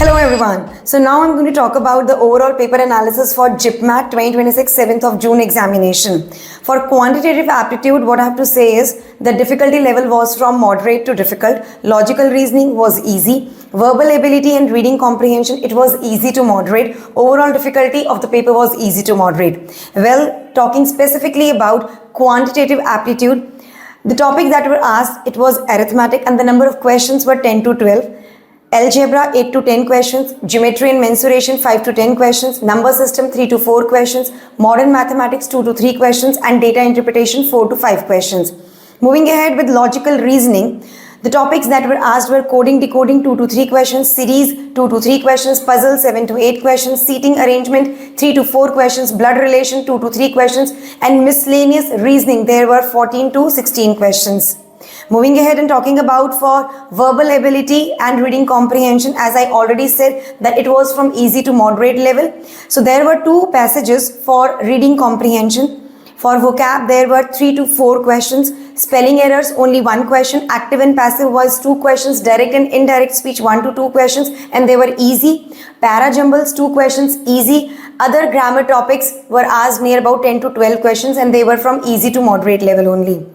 Hello everyone. So now I'm going to talk about the overall paper analysis for JIPMAT 2026 7th of June examination. For quantitative aptitude, what I have to say is the difficulty level was from moderate to difficult. Logical reasoning was easy. Verbal ability and reading comprehension, it was easy to moderate. Overall difficulty of the paper was easy to moderate. Well, talking specifically about quantitative aptitude, the topics that were asked, it was arithmetic and the number of questions were 10 to 12. Algebra 8 to 10 questions, geometry and mensuration 5 to 10 questions, number system 3 to 4 questions, modern mathematics 2 to 3 questions and data interpretation 4 to 5 questions. Moving ahead with logical reasoning, the topics that were asked were coding, decoding 2 to 3 questions, series 2 to 3 questions, puzzle 7 to 8 questions, seating arrangement 3 to 4 questions, blood relation 2 to 3 questions and miscellaneous reasoning there were 14 to 16 questions. Moving ahead and talking about for verbal ability and reading comprehension, as I already said that it was from easy to moderate level. So there were two passages for reading comprehension. For vocab, there were 3 to 4 questions. Spelling errors, only 1 question. Active and passive was 2 questions. Direct and indirect speech, 1 to 2 questions. And they were easy. Para jumbles, 2 questions, easy. Other grammar topics were asked near about 10 to 12 questions and they were from easy to moderate level only.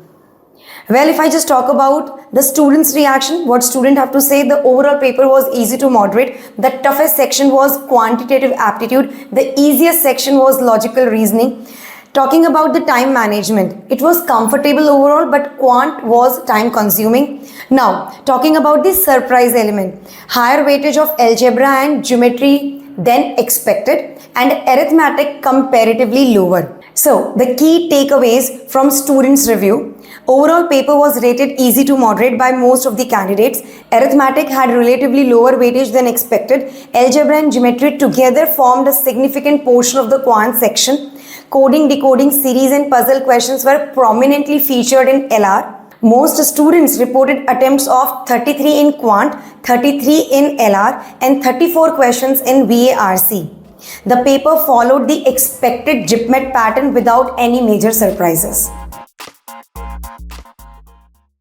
Well, if I just talk about the students' reaction, what students have to say, the overall paper was easy to moderate. The toughest section was quantitative aptitude. The easiest section was logical reasoning. Talking about the time management, it was comfortable overall, but quant was time consuming. Now, talking about the surprise element, higher weightage of algebra and geometry than expected and arithmetic comparatively lower. So, the key takeaways from students' review. Overall paper was rated easy to moderate by most of the candidates. Arithmetic had relatively lower weightage than expected. Algebra and geometry together formed a significant portion of the quant section. Coding, decoding, series and puzzle questions were prominently featured in LR. Most students reported attempts of 33 in quant, 33 in LR and 34 questions in VARC. The paper followed the expected JIPMAT pattern without any major surprises.